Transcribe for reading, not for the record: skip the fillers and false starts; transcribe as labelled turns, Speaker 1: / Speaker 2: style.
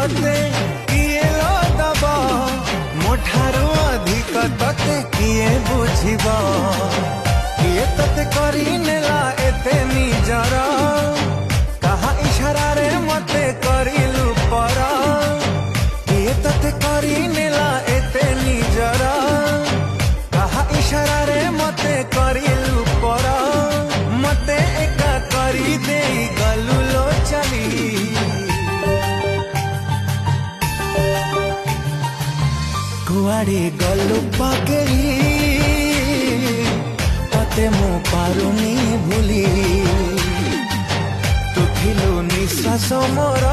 Speaker 1: तते किए दब मोठारू अधिक तते किए बुझिब किए तते करी नेला एते निजर कहा इशारा रे मते करिलु पर किए तते करी नेला एते निजर कहा इशारा रे मते करिलु पर मते एका करी दे गलु लो चली कुआड़े गलु पगली तते मु पारुनी भूली तू थिलु निश्वास मोर।